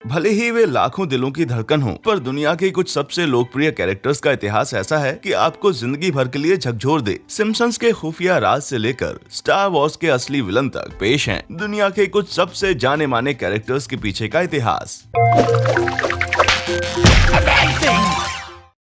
भले ही वे लाखों दिलों की धड़कन हो, पर दुनिया के कुछ सबसे लोकप्रिय कैरेक्टर्स का इतिहास ऐसा है कि आपको जिंदगी भर के लिए झकझोर दे। सिम्पसन्स के खुफिया राज से लेकर स्टार वॉर्स के असली विलन तक पेश हैं दुनिया के कुछ सबसे जाने माने कैरेक्टर्स के पीछे का इतिहास।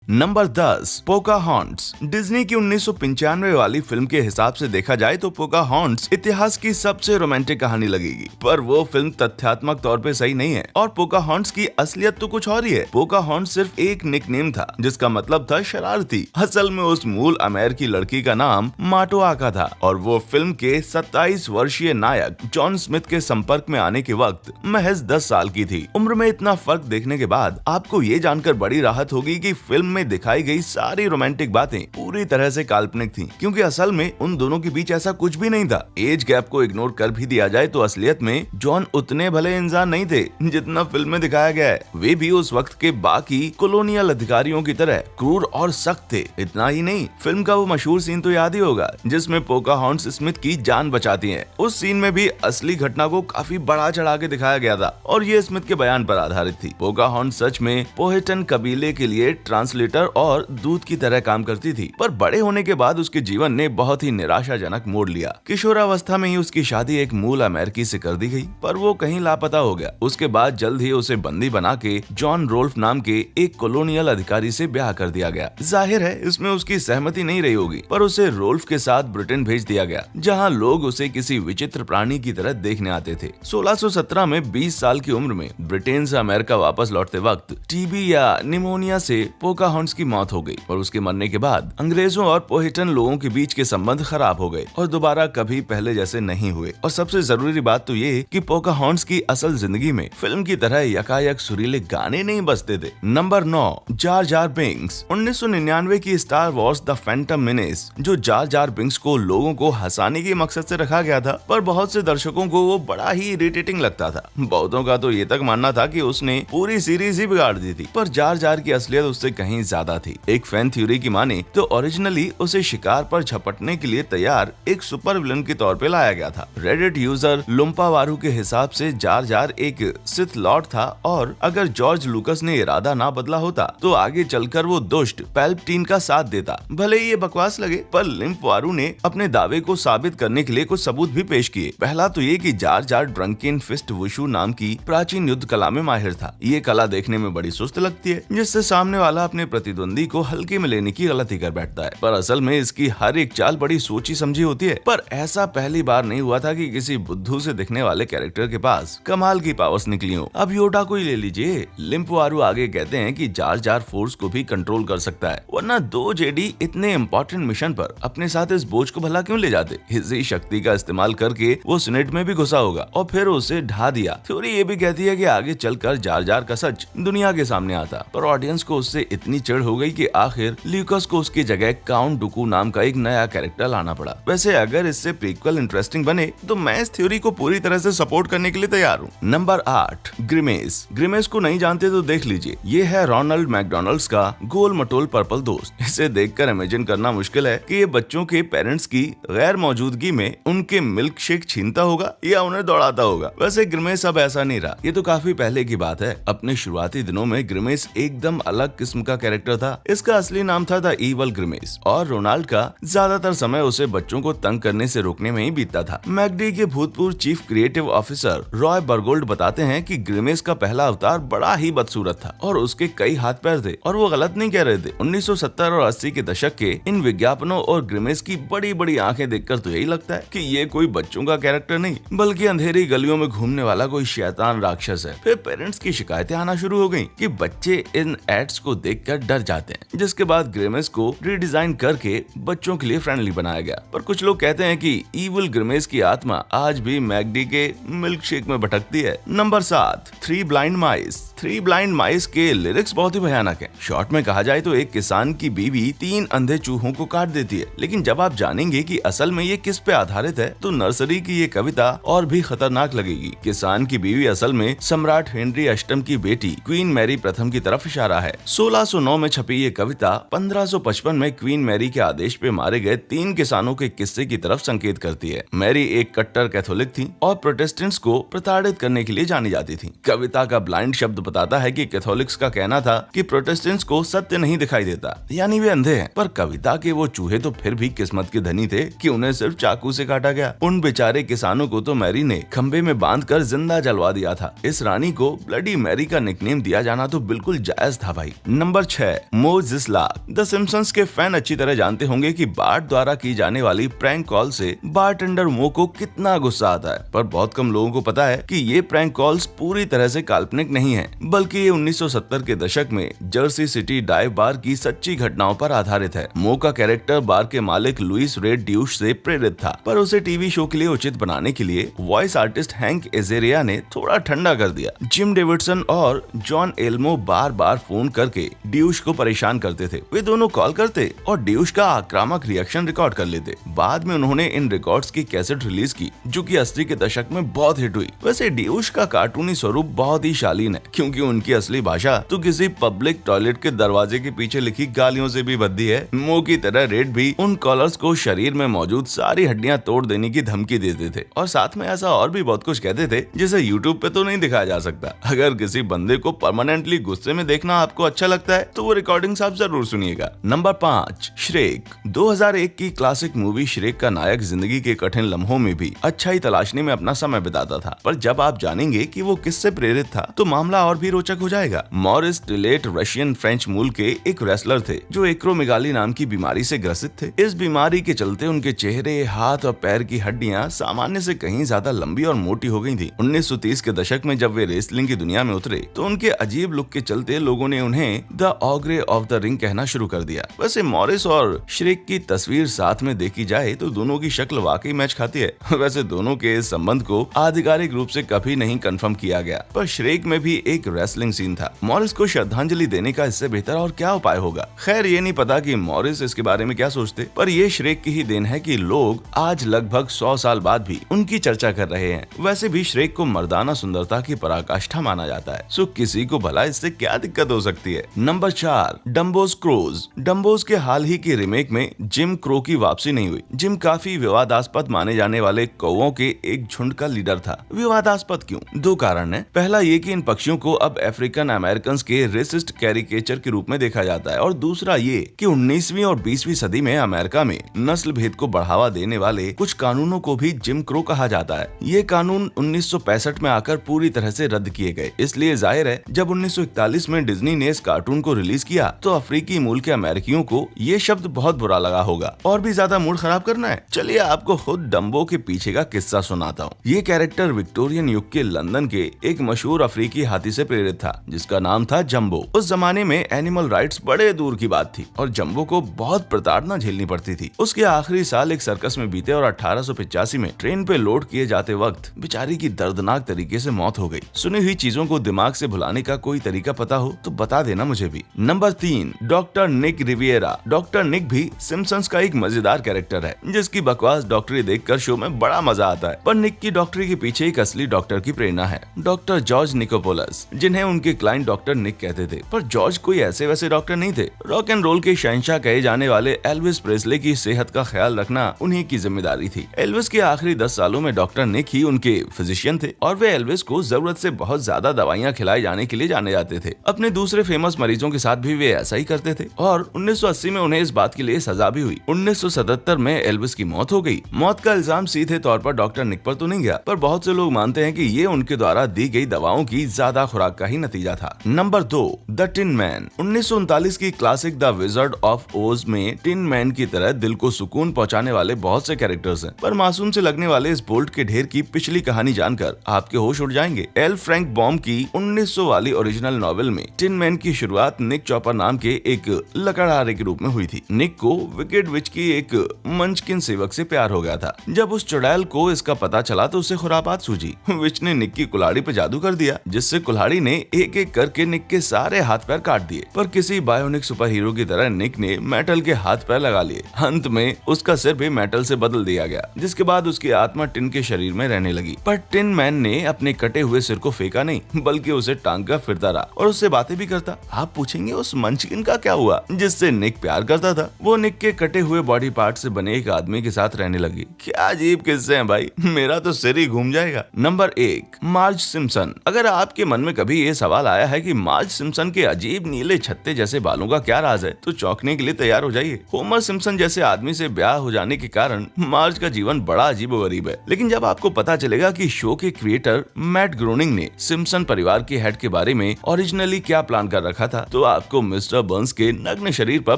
नंबर 10, पोकाहॉन्ट्स। डिज्नी की 1995 वाली फिल्म के हिसाब से देखा जाए तो पोकाहॉन्ट्स इतिहास की सबसे रोमांटिक कहानी लगेगी, पर वो फिल्म तथ्यात्मक तौर पे सही नहीं है और पोकाहॉन्ट्स की असलियत तो कुछ और ही है। पोकाहॉन्ट्स सिर्फ एक निकनेम था जिसका मतलब था शरारती। असल में उस मूल अमेरिकी लड़की का नाम माटोआका था और वो फिल्म के 27 वर्षीय नायक जॉन स्मिथ के संपर्क में आने के वक्त महज 10 साल की थी। उम्र में इतना फर्क देखने के बाद आपको ये जानकर बड़ी राहत होगी कि फिल्म में दिखाई गई सारी रोमांटिक बातें पूरी तरह से काल्पनिक थीं, क्योंकि असल में उन दोनों के बीच ऐसा कुछ भी नहीं था। एज गैप को इग्नोर कर भी दिया जाए तो असलियत में जॉन उतने भले इंसान नहीं थे जितना फिल्म में दिखाया गया है। वे भी उस वक्त के बाकी कॉलोनियल अधिकारियों की तरह क्रूर और सख्त थे। इतना ही नहीं, फिल्म का वो मशहूर सीन तो याद ही होगा जिसमें पोकाहॉन्ट्स स्मिथ की जान बचाती हैं। उस सीन में भी असली घटना को काफी बढ़ा चढ़ा के दिखाया गया था और ये स्मिथ के बयान पर आधारित थी। पोकाहॉन्ट्स सच में पोहेटन कबीले के लिए ट्रांसलेटर और दूत की तरह काम करती थी, पर बड़े होने के बाद उसके जीवन ने बहुत ही निराशाजनक मोड़ लिया। किशोरावस्था में ही उसकी शादी एक मूल अमेरिकी से कर दी गई, पर वो कहीं लापता हो गया। उसके बाद जल्द ही उसे बंदी बना के जॉन रोल्फ नाम के एक कॉलोनियल अधिकारी से ब्याह कर दिया गया। जाहिर है इसमें उसकी सहमति नहीं रही होगी, पर उसे रोल्फ के साथ ब्रिटेन भेज दिया गया, जहाँ लोग उसे किसी विचित्र प्राणी की तरह देखने आते थे। 1617 में 20 साल की उम्र में ब्रिटेन से अमेरिका वापस लौटते वक्त टीबी या निमोनिया से पोकाहॉन्ट्स की मौत हो गई और उसके मरने के बाद अंग्रेजों और पोहेटन लोगों के बीच के संबंध खराब हो गए और दोबारा कभी पहले जैसे नहीं हुए। और सबसे जरूरी बात तो ये कि पोकाहॉन्ट्स की असल जिंदगी में फिल्म की तरह यकायक सुरीले गाने नहीं बजते थे। Number 9, jar jar Binks. 1999 की star Wars the Phantom menace, जो जार जार बिंक्स को लोगों को हंसाने के मकसद से रखा गया था, पर बहुत से दर्शकों को वो बड़ा ही इरिटेटिंग लगता था। बहुतों का तो ये तक मानना था कि उसने पूरी सीरीज ही बिगाड़ दी थी, पर जार जार की असलियत उससे कहीं ज्यादा थी। एक फैन थ्योरी की माने तो ओरिजिनली उसे शिकार पर झपटने के लिए तैयार एक सुपर विलन के तौर पे लाया गया था। रेडिट यूजर लुम्पावारू के हिसाब से जार जार एक सिथ लॉर्ड था और अगर जॉर्ज लुकस ने इरादा ना बदला होता तो आगे चलकर वो दुष्ट पैल्पटीन का साथ देता। भले ही ये बकवास लगे, पर लिम्पावारू ने अपने दावे को साबित करने के लिए कुछ सबूत भी पेश किए। पहला तो ये कि जार जार ड्रंकेन फिस्ट वुशु नाम की प्राचीन युद्ध कला में माहिर था। ये कला देखने में बड़ी सुस्त लगती है, जिससे सामने वाला अपने प्रतिद्वंदी को हल्के में लेने की गलती कर बैठता है, पर असल में इसकी हर एक चाल बड़ी सोची समझी होती है। पर ऐसा पहली बार नहीं हुआ था कि किसी बुद्धू से दिखने वाले कैरेक्टर के पास कमाल की पावर्स निकली हो। अब योडा को ही ले लीजिए। लिम्पावारू आगे कहते हैं कि जार जार फोर्स को भी कंट्रोल कर सकता है, वरना 2 जेडी इतने इम्पोर्टेंट मिशन पर अपने साथ इस बोझ को भला क्यों ले जाते। इसी शक्ति का इस्तेमाल करके वो सीनेट में भी घुसा होगा और फिर उसे ढा दिया। थ्योरी ये भी कहती है कि आगे चलकर जार जार का सच दुनिया के सामने आता, पर ऑडियंस को उससे इतनी चिढ़ हो गई कि आखिर ल्यूकस को उसकी जगह काउंट डुकू नाम का एक नया कैरेक्टर लाना पड़ा। वैसे अगर इससे प्रीक्वल इंटरेस्टिंग बने तो मैं इस थ्योरी को पूरी तरह से सपोर्ट करने के लिए तैयार हूँ। Number 8, grimace. ग्रिमेस को नहीं जानते तो देख लीजिए। ये है रोनाल्ड मैकडोनल्ड्स का गोल मटोल पर्पल दोस्त। इसे देखकर इमेजिन करना मुश्किल है कि ये बच्चों के पेरेंट्स की गैर मौजूदगी में उनके मिल्क शेक छीनता होगा या उन्हें दौड़ाता होगा। वैसे ग्रिमेस अब ऐसा नहीं रहा, ये तो काफी पहले की बात है। अपने शुरुआती दिनों में ग्रिमेस एकदम अलग किस्म का कैरेक्टर था। इसका असली नाम था द इवल ग्रिमेस और रोनाल्ड का ज्यादातर समय उसे बच्चों को तंग करने से रोकने में ही बीतता था। मैकडी के भूतपूर्व चीफ क्रिएटिव ऑफिसर रॉय बर्गोल्ड बताते हैं कि ग्रिमेस का पहला अवतार बड़ा ही बदसूरत था और उसके कई हाथ पैर थे और वो गलत नहीं कह रहे थे। 1970 और 80 के दशक के इन विज्ञापनों और ग्रिमेस की बड़ी बड़ी आंखें देखकर तो यही लगता है कि ये कोई बच्चों का कैरेक्टर नहीं बल्कि अंधेरी गलियों में घूमने वाला कोई शैतान राक्षस है। फिर पेरेंट्स की शिकायतें आना शुरू हो गयी कि बच्चे इन एड्स को देखकर डर जाते हैं, जिसके बाद ग्रिमेस को रीडिजाइन करके बच्चों के लिए फ्रेंडली बनाया गया। पर कुछ लोग कहते हैं कि इविल ग्रिमेस की आत्मा आज भी मैकडी के मिल्क शेक में भटकती है। नंबर 7, 3 ब्लाइंड माइस। 3 ब्लाइंड माइस के लिरिक्स बहुत ही भयानक हैं। शॉर्ट में कहा जाए तो एक किसान की बीवी 3 अंधे चूहों को काट देती है, लेकिन जब आप जानेंगे कि असल में ये किस पे आधारित है तो नर्सरी की ये कविता और भी खतरनाक लगेगी। किसान की बीवी असल में सम्राट हेनरी अष्टम की बेटी क्वीन मैरी प्रथम की तरफ इशारा है। 1609 1509 में छपी ये कविता 1555 में क्वीन मैरी के आदेश पे मारे गए 3 किसानों के किस्से की तरफ संकेत करती है। मैरी एक कट्टर कैथोलिक थी और प्रोटेस्टेंट्स को प्रताड़ित करने के लिए जानी जाती थी। कविता का ब्लाइंड शब्द बताता है कि कैथोलिक्स का कहना था कि प्रोटेस्टेंट्स को सत्य नहीं दिखाई देता, यानी वे अंधे हैं। पर कविता के वो चूहे तो फिर भी किस्मत के धनी थे कि उन्हें सिर्फ चाकू से काटा गया। उन बेचारे किसानों को तो मैरी ने खंबे में बांधकर जिंदा जलवा दिया था। इस रानी को ब्लडी मैरी का निकनेम दिया जाना तो बिल्कुल जायज था भाई। नंबर 6, मो जिस्लाक। द सिम्पसंस के फैन अच्छी तरह जानते होंगे कि बार्ट द्वारा की जाने वाली प्रैंक कॉल से बारटेंडर मो को कितना गुस्सा आता है, पर बहुत कम लोगों को पता है कि ये प्रैंक कॉल्स पूरी तरह से काल्पनिक नहीं है, बल्कि ये 1970 के दशक में जर्सी सिटी डाइव बार की सच्ची घटनाओं पर आधारित है। मो का कैरेक्टर बार के मालिक लुइस रेड ड्यूश से प्रेरित था, पर उसे टीवी शो के लिए उचित बनाने के लिए वॉइस आर्टिस्ट हैंक एजेरिया ने थोड़ा ठंडा कर दिया। जिम डेविडसन और जॉन एल्मो बार बार फोन करके ड्यूश को परेशान करते थे। वे दोनों कॉल करते और ड्यूश का आक्रामक रिएक्शन रिकॉर्ड कर लेते। बाद में उन्होंने इन रिकॉर्ड्स की कैसेट रिलीज की, जो कि 80 के दशक में बहुत हिट हुई। वैसे ड्यूश का कार्टूनी स्वरूप बहुत ही शालीन है, क्योंकि उनकी असली भाषा तो किसी पब्लिक टॉयलेट के दरवाजे के पीछे लिखी गालियों से भी भद्दी है। मो की तरह रेड भी उन कॉलर्स को शरीर में मौजूद सारी हड्डियां तोड़ देने की धमकी देते थे, और साथ में ऐसा और भी बहुत कुछ कहते थे जिसे यूट्यूब पे तो नहीं दिखाया जा सकता। अगर किसी बंदे को परमानेंटली गुस्से में देखना आपको अच्छा लगता है तो वो रिकॉर्डिंग्स आप जरूर सुनिएगा। Number 5, Shrek. 2001 की क्लासिक मूवी श्रेक का नायक जिंदगी के कठिन लम्हों में भी अच्छाई तलाशने में अपना समय बिताता था, पर जब आप जानेंगे कि वो किससे प्रेरित था तो मामला और भी रोचक हो जाएगा। मॉरिस टिलेट रशियन फ्रेंच मूल के एक रेसलर थे जो एक्रोमेगाली नाम की बीमारी से ग्रसित थे। इस बीमारी के चलते उनके चेहरे, हाथ और पैर की हड्डियां सामान्य से कहीं ज्यादा लंबी और मोटी हो गई थी। 1930 के दशक में जब वे रेसलिंग की दुनिया में उतरे तो उनके अजीब लुक के चलते लोगों ने उन्हें द ऑग्रे ऑफ द रिंग कहना शुरू कर दिया। वैसे मॉरिस और श्रेक की तस्वीर साथ में देखी जाए तो दोनों की शक्ल वाकई मैच खाती है। वैसे दोनों के इस संबंध को आधिकारिक रूप से कभी नहीं कंफर्म किया गया, पर श्रेक में भी एक रेसलिंग सीन था। मॉरिस को श्रद्धांजलि देने का इससे बेहतर और क्या उपाय होगा। खैर ये नहीं पता कि मॉरिस इसके बारे में क्या सोचते, पर ये श्रेक की ही देन है कि लोग आज लगभग 100 साल बाद भी उनकी चर्चा कर रहे हैं। वैसे भी श्रेक को मर्दाना सुंदरता की पराकाष्ठा माना जाता है, सो किसी को भला इससे क्या दिक्कत हो सकती है। Number 4, डम्बोज crows. डम्बोज के हाल ही की रीमेक में जिम क्रो की वापसी नहीं हुई। जिम काफी विवादास्पद माने जाने वाले कौवों के एक झुंड का लीडर था। विवादास्पद क्यों? 2 कारण है। पहला ये कि इन पक्षियों को अब अफ्रीकन अमेरिकन के रेसिस्ट कैरिकेचर के रूप में देखा जाता है, और दूसरा ये कि 19वीं और 20वीं सदी में अमेरिका में नस्ल भेद को बढ़ावा देने वाले कुछ कानूनों को भी जिम क्रो कहा जाता है। ये कानून 1965 में आकर पूरी तरह से रद्द किए गए। इसलिए जाहिर है जब 1941 में डिज्नी ने इस कार्टून को रिलीज किया तो अफ्रीकी मूल के अमेरिकियों को ये शब्द बहुत बुरा लगा होगा। और भी ज्यादा मूड खराब करना है, चलिए आपको खुद डम्बो के पीछे का किस्सा सुनाता हूँ। ये कैरेक्टर विक्टोरियन युग के लंदन के एक मशहूर अफ्रीकी हाथी से प्रेरित था, जिसका नाम था जम्बो। उस जमाने में एनिमल राइट्स बड़े दूर की बात थी और जम्बो को बहुत प्रताड़ना झेलनी पड़ती थी। उसके आखिरी साल एक सर्कस में बीते और 1885 में ट्रेन पे लोड किए जाते वक्त बेचारी की दर्दनाक तरीके से मौत हो गई। सुनी हुई चीजों को दिमाग से भुलाने का कोई तरीका पता हो तो बता देना मुझे भी। नंबर 3, डॉक्टर निक रिविएरा। डॉक्टर निक भी सिम्पसंस का एक मजेदार कैरेक्टर है, जिसकी बकवास डॉक्टरी देखकर शो में बड़ा मजा आता है। पर निक की डॉक्टरी के पीछे एक असली डॉक्टर की प्रेरणा है, डॉक्टर जॉर्ज निकोपोलस, जिन्हें उनके क्लाइंट डॉक्टर निक कहते थे। पर जॉर्ज कोई ऐसे वैसे डॉक्टर नहीं थे। रॉक एंड रोल के शहंशाह कहे जाने वाले एल्विस प्रेस्ले की सेहत का ख्याल रखना उन्हीं की जिम्मेदारी थी। एल्विस के आखिरी 10 सालों में डॉक्टर निक ही उनके फिजिशियन थे, और वे एल्विस को जरूरत से बहुत ज्यादा दवाइयां खिलाई जाने के लिए जाने जाते थे। अपने दूसरे फेमस मरीजों के साथ भी वे ऐसा ही करते थे, और 1980 में उन्हें इस बात के लिए सजा भी हुई। 1977 में एल्विस की मौत हो गई। मौत का इल्जाम सीधे तौर पर डॉक्टर निक पर तो नहीं गया, पर बहुत से लोग मानते हैं कि ये उनके द्वारा दी गई दवाओं की ज्यादा खुराक का ही नतीजा था। Number 2, the tin man. 1939 की क्लासिक द विजर्ड ऑफ ओज में टिन मैन की तरह दिल को सुकून पहुंचाने वाले बहुत से कैरेक्टर्स हैं, पर मासूम से लगने वाले इस बोल्ट के ढेर की पिछली कहानी जानकर आपके होश उड़ जाएंगे। एल फ्रैंक बॉम की 1900 वाली ओरिजिनल नॉवेल में टिन मैन की शुरुआत निक चॉपर नाम के एक लकड़हारे के रूप में हुई थी। निक को विकेड विच की एक मंचकिन सेवक से प्यार हो गया था। जब उस चुड़ैल को इसका पता चला तो उसे खुरापात सूझी। विच ने निक की कुल्हाड़ी पे जादू कर दिया, जिससे कुल्हाड़ी ने एक एक करके निक के सारे हाथ पैर काट दिए। पर किसी बायोनिक सुपर हीरो की तरह निक ने मेटल के हाथ पैर लगा लिए। अंत में उसका सिर भी मेटल से बदल दिया गया, जिसके बाद उसकी आत्मा टिन के शरीर में रहने लगी। पर टिन मैन ने अपने कटे हुए सिर को फेंका नहीं, बल्कि उसे टांग कर फिरता रहा और उससे बातें भी करता। आप पूछे पूछेंगे उस मंचकिन का क्या हुआ जिससे निक प्यार करता था। वो निक के कटे हुए बॉडी पार्ट से बने एक आदमी के साथ रहने लगी। क्या अजीब किस्से हैं भाई, मेरा तो सिर ही घूम जाएगा। नंबर 1, मार्ज सिम्पसन। अगर आपके मन में कभी ये सवाल आया है कि मार्ज सिम्पसन के अजीब नीले छत्ते जैसे बालों का क्या राज है, तो चौंकने के लिए तैयार हो जाइए। होमर सिम्पसन जैसे आदमी से ब्याह हो जाने के कारण मार्ज का जीवन बड़ा अजीबोगरीब है। लेकिन जब आपको पता चलेगा कि शो के क्रिएटर मैट ग्रोनिंग ने सिम्पसन परिवार के हेड के बारे में ओरिजिनली क्या प्लान कर रखा था, तो आपको मिस्टर बर्न्स के नग्न शरीर पर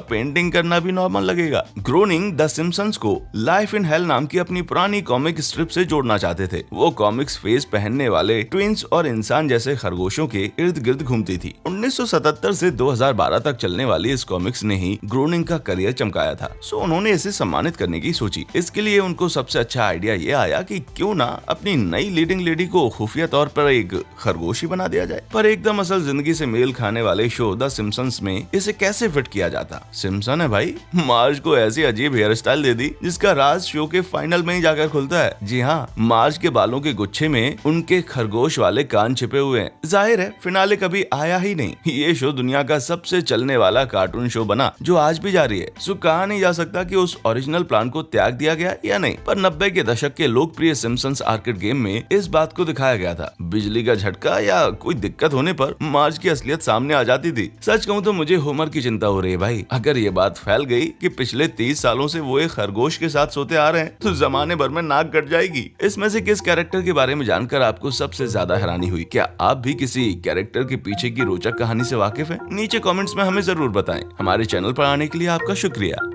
पेंटिंग करना भी नॉर्मल लगेगा। ग्रोनिंग द सिम्पसन्स को लाइफ इन हेल नाम की अपनी पुरानी कॉमिक स्ट्रिप से जोड़ना चाहते थे। वो कॉमिक्स फेस पहनने वाले ट्विंस और इंसान जैसे खरगोशों के इर्द गिर्द घूमती थी। 1977 से 2012 तक चलने वाली इस कॉमिक्स ने ही ग्रोनिंग का करियर चमकाया था। सो उन्होंने इसे सम्मानित करने की सोची। इसके लिए उनको सबसे अच्छा आइडिया ये आया कि क्यों ना अपनी नई लीडिंग लेडी को खुफिया तौर पर एक खरगोशी बना दिया जाए। पर एकदम असल जिंदगी से मेल खाने वाले शो द सिम्पसन्स में इसे कैसे फिट किया जाता। सिम्पसन है भाई, मार्ज को ऐसी अजीब हेयर स्टाइल दे दी जिसका राज शो के फाइनल में ही जाकर खुलता है। जी हाँ, मार्ज के बालों के गुच्छे में उनके खरगोश वाले कान छिपे हुए हैं। जाहिर है फिनाले कभी आया ही नहीं। ये शो दुनिया का सबसे चलने वाला कार्टून शो बना जो आज भी जारी है। सो कहा नहीं जा सकता कि उस ओरिजिनल प्लान को त्याग दिया गया या नहीं। पर 90 के दशक के लोकप्रिय सिम्पसन्स आर्केड गेम में इस बात को दिखाया गया था। बिजली का झटका या कोई दिक्कत होने पर मार्ज की असलियत सामने आ जाती थी। सच कहूँ तो मुझे होमर की चिंता हो रही है भाई। अगर ये बात फैल गई कि पिछले 30 सालों से वो एक खरगोश के साथ सोते आ रहे हैं तो जमाने भर में नाक कट जाएगी। इसमें से किस कैरेक्टर के बारे में जानकर आपको सबसे ज्यादा हैरानी हुई? क्या आप भी किसी कैरेक्टर के पीछे की रोचक कहानी से वाकिफ हैं? नीचे कमेंट्स में हमें जरूर बताएं। हमारे चैनल पर आने के लिए आपका शुक्रिया।